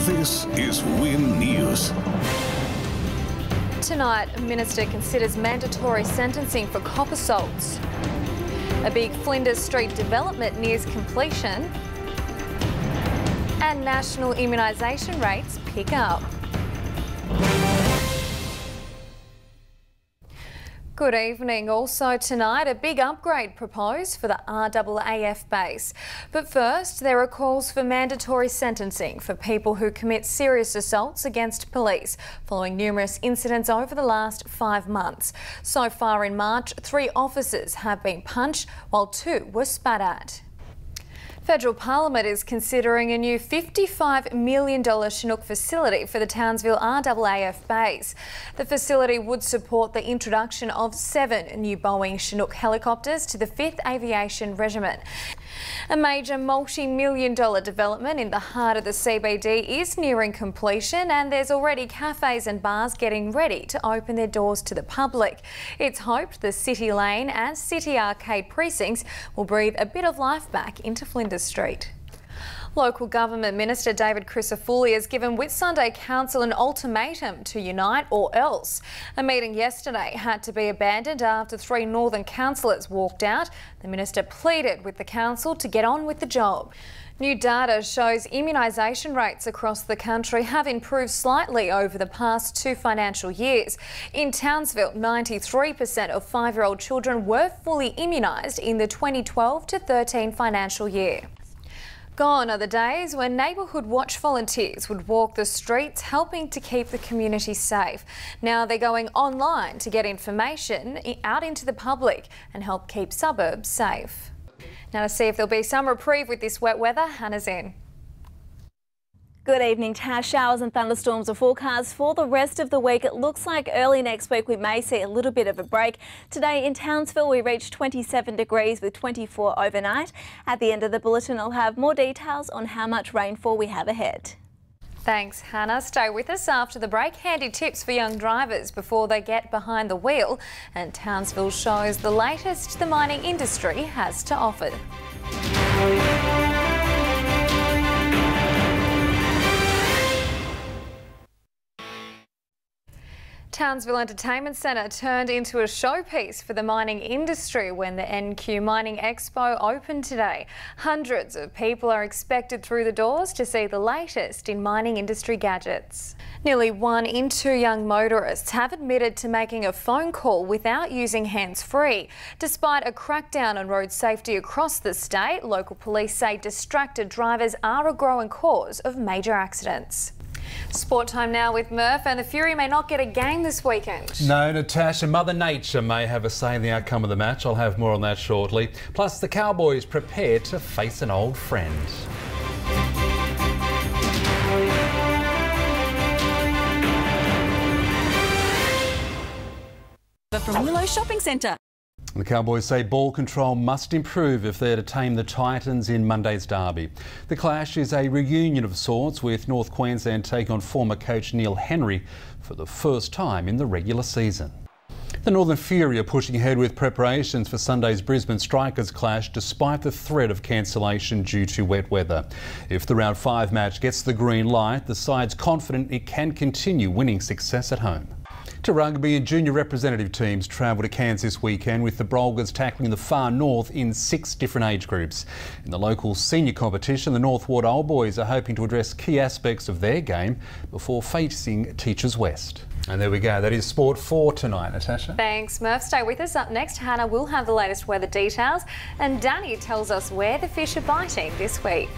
This is WIN News. Tonight, a minister considers mandatory sentencing for cop assaults. A big Flinders Street development nears completion. And national immunisation rates pick up. Good evening. Also tonight, a big upgrade proposed for the RAAF base. But first, there are calls for mandatory sentencing for people who commit serious assaults against police, following numerous incidents over the last 5 months. So far in March, 3 officers have been punched, while 2 were spat at. Federal Parliament is considering a new $55 million Chinook facility for the Townsville RAAF base. The facility would support the introduction of 7 new Boeing Chinook helicopters to the 5th Aviation Regiment. A major multi-million-dollar development in the heart of the CBD is nearing completion, and there's already cafes and bars getting ready to open their doors to the public. It's hoped the City Lane and City Arcade precincts will breathe a bit of life back into Flinders Street. Local Government Minister David Crisafulli has given Whitsunday Council an ultimatum to unite or else. A meeting yesterday had to be abandoned after 3 northern councillors walked out. The minister pleaded with the council to get on with the job. New data shows immunisation rates across the country have improved slightly over the past 2 financial years. In Townsville, 93% of 5-year-old children were fully immunised in the 2012 to 13 financial year. Gone are the days when neighbourhood watch volunteers would walk the streets helping to keep the community safe. Now they're going online to get information out into the public and help keep suburbs safe. Now to see if there'll be some reprieve with this wet weather, Hannah's in. Good evening, Tash. Showers and thunderstorms are forecast for the rest of the week. It looks like early next week we may see a little bit of a break. Today in Townsville we reached 27 degrees with 24 overnight. At the end of the bulletin I'll have more details on how much rainfall we have ahead. Thanks, Hannah. Stay with us after the break. Handy tips for young drivers before they get behind the wheel. And Townsville shows the latest the mining industry has to offer. Townsville Entertainment Centre turned into a showpiece for the mining industry when the NQ Mining Expo opened today. Hundreds of people are expected through the doors to see the latest in mining industry gadgets. Nearly 1 in 2 young motorists have admitted to making a phone call without using hands-free. Despite a crackdown on road safety across the state, local police say distracted drivers are a growing cause of major accidents. Sport time now with Murph, and the Fury may not get a game this weekend. No, Natasha, Mother Nature may have a say in the outcome of the match. I'll have more on that shortly. Plus, the Cowboys prepare to face an old friend. From Willow Shopping Centre. The Cowboys say ball control must improve if they're to tame the Titans in Monday's derby. The clash is a reunion of sorts, with North Queensland taking on former coach Neil Henry for the first time in the regular season. The Northern Fury are pushing ahead with preparations for Sunday's Brisbane Strikers clash despite the threat of cancellation due to wet weather. If the round 5 match gets the green light, the side's confident it can continue winning success at home. To rugby, and junior representative teams travel to Cairns this weekend, with the Brolgans tackling the far north in 6 different age groups. In the local senior competition, the North Ward Old Boys are hoping to address key aspects of their game before facing Teachers West. And there we go, that is sport for tonight, Natasha. Thanks, Murph. Stay with us. Up next, Hannah will have the latest weather details, and Danny tells us where the fish are biting this week.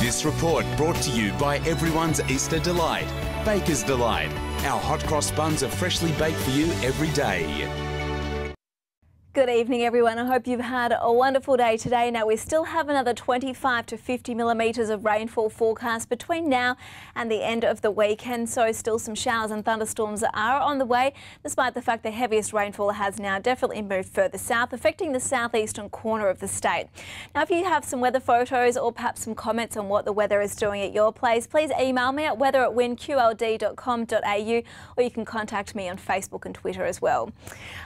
This report brought to you by everyone's Easter delight, Baker's Delight. Our hot cross buns are freshly baked for you every day. Good evening, everyone. I hope you've had a wonderful day today. Now, we still have another 25 to 50 millimetres of rainfall forecast between now and the end of the weekend, so still some showers and thunderstorms are on the way, despite the fact the heaviest rainfall has now definitely moved further south, affecting the southeastern corner of the state. Now, if you have some weather photos or perhaps some comments on what the weather is doing at your place, please email me at weather@winqld.com.au, or you can contact me on Facebook and Twitter as well.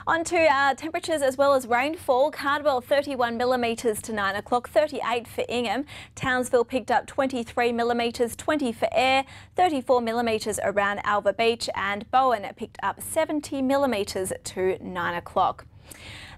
On to temperatures as well as rainfall. Cardwell 31 millimetres to 9 o'clock, 38 for Ingham. Townsville picked up 23 millimetres, 20 for Ayr, 34 millimetres around Alva Beach, and Bowen picked up 70 millimetres to 9 o'clock.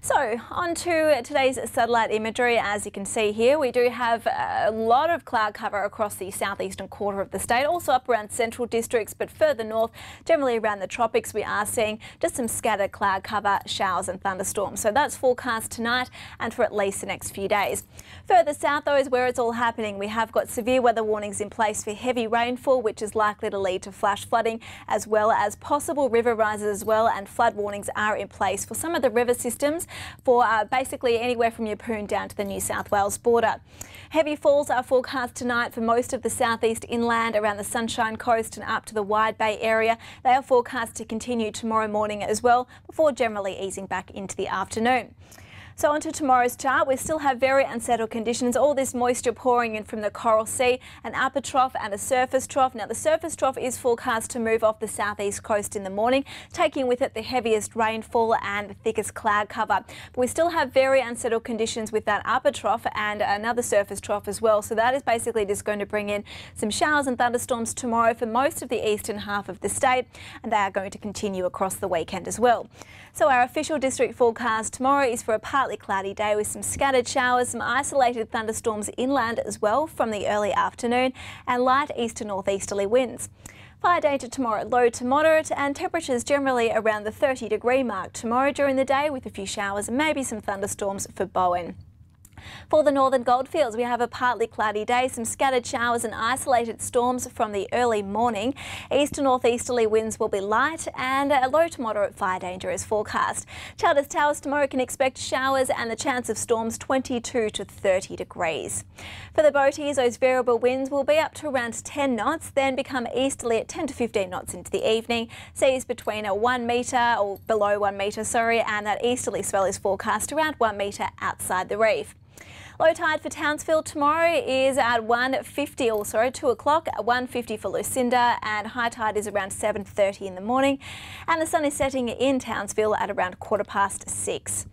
So, on to today's satellite imagery. As you can see here, we do have a lot of cloud cover across the southeastern quarter of the state, also up around central districts, but further north, generally around the tropics, we are seeing just some scattered cloud cover, showers and thunderstorms. So that's forecast tonight and for at least the next few days. Further south, though, is where it's all happening. We have got severe weather warnings in place for heavy rainfall, which is likely to lead to flash flooding, as well as possible river rises as well, and flood warnings are in place for some of the river systems for basically anywhere from Yeppoon down to the New South Wales border. Heavy falls are forecast tonight for most of the southeast inland, around the Sunshine Coast and up to the Wide Bay area. They are forecast to continue tomorrow morning as well, before generally easing back into the afternoon. So onto tomorrow's chart, we still have very unsettled conditions. All this moisture pouring in from the Coral Sea, an upper trough and a surface trough. Now, the surface trough is forecast to move off the southeast coast in the morning, taking with it the heaviest rainfall and the thickest cloud cover. But we still have very unsettled conditions with that upper trough and another surface trough as well. So that is basically just going to bring in some showers and thunderstorms tomorrow for most of the eastern half of the state, and they are going to continue across the weekend as well. So our official district forecast tomorrow is for a partly cloudy day with some scattered showers, some isolated thunderstorms inland as well from the early afternoon, and light east to northeasterly winds. Fire danger tomorrow low to moderate, and temperatures generally around the 30-degree mark tomorrow during the day, with a few showers and maybe some thunderstorms for Bowen. For the northern goldfields, we have a partly cloudy day, some scattered showers and isolated storms from the early morning. East to northeasterly winds will be light, and a low to moderate fire danger is forecast. Chalmers Towers tomorrow can expect showers and the chance of storms 22 to 30 degrees. For the boaties, those variable winds will be up to around 10 knots, then become easterly at 10 to 15 knots into the evening. Seas between 1 metre or below 1 metre, and that easterly swell is forecast around 1 metre outside the reef. Low tide for Townsville tomorrow is at 2 o'clock, 1:50 for Lucinda, and high tide is around 7:30 in the morning, and the sun is setting in Townsville at around 6:15.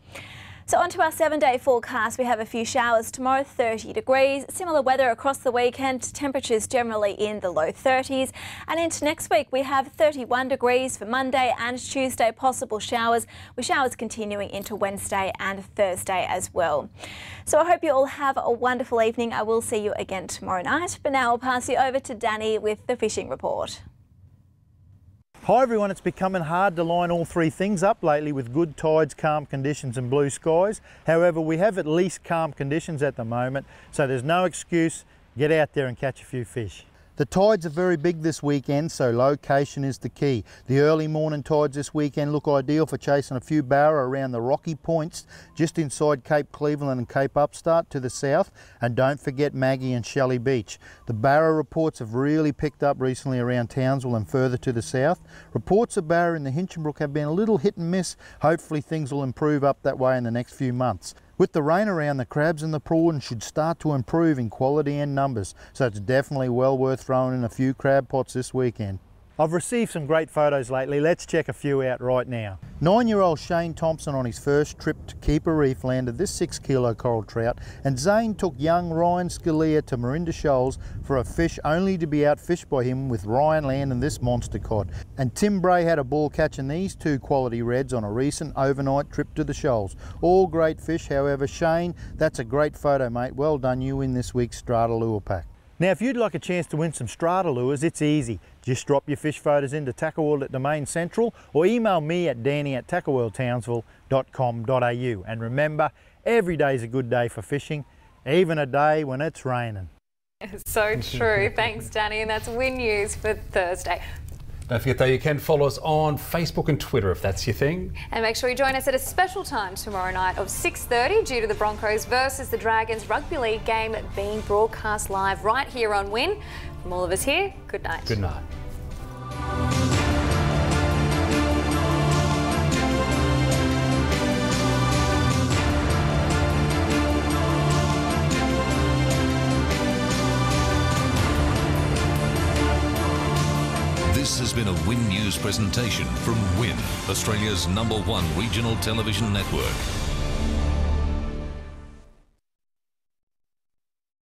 So onto our 7-day forecast. We have a few showers tomorrow, 30 degrees. Similar weather across the weekend, temperatures generally in the low 30s. And into next week, we have 31 degrees for Monday and Tuesday, possible showers, with showers continuing into Wednesday and Thursday as well. So I hope you all have a wonderful evening. I will see you again tomorrow night. But now I'll pass you over to Danny with the fishing report. Hi everyone, it's becoming hard to line all three things up lately with good tides, calm conditions and blue skies. However, we have at least calm conditions at the moment, so there's no excuse. Get out there and catch a few fish. The tides are very big this weekend, so location is the key. The early morning tides this weekend look ideal for chasing a few barra around the rocky points just inside Cape Cleveland and Cape Upstart to the south, and don't forget Maggie and Shelley Beach. The barra reports have really picked up recently around Townsville and further to the south. Reports of barra in the Hinchinbrook have been a little hit and miss. Hopefully things will improve up that way in the next few months. With the rain around, the crabs and the prawns should start to improve in quality and numbers, so it's definitely well worth throwing in a few crab pots this weekend. I've received some great photos lately. Let's check a few out right now. 9-year-old Shane Thompson on his first trip to Keeper Reef landed this 6-kilo coral trout, and Zane took young Ryan Scalia to Marinda Shoals for a fish only to be outfished by him, with Ryan landing this monster cod. And Tim Bray had a ball catching these two quality reds on a recent overnight trip to the Shoals. All great fish, however. Shane, that's a great photo, mate. Well done, you win this week's Strata Lure Pack. Now, if you'd like a chance to win some Strata lures, it's easy. Just drop your fish photos into Tackle World at Domain Central, or email me at danny@tackleworldtownsville.com.au. And remember, every day's a good day for fishing, even a day when it's raining. So true. Thanks, Danny. And that's WIN News for Thursday. Don't forget though, you can follow us on Facebook and Twitter if that's your thing. And make sure you join us at a special time tomorrow night of 6:30 due to the Broncos versus the Dragons rugby league game being broadcast live right here on WIN. From all of us here, good night. Good night. This has been a WIN News presentation from WIN, Australia's #1 regional television network.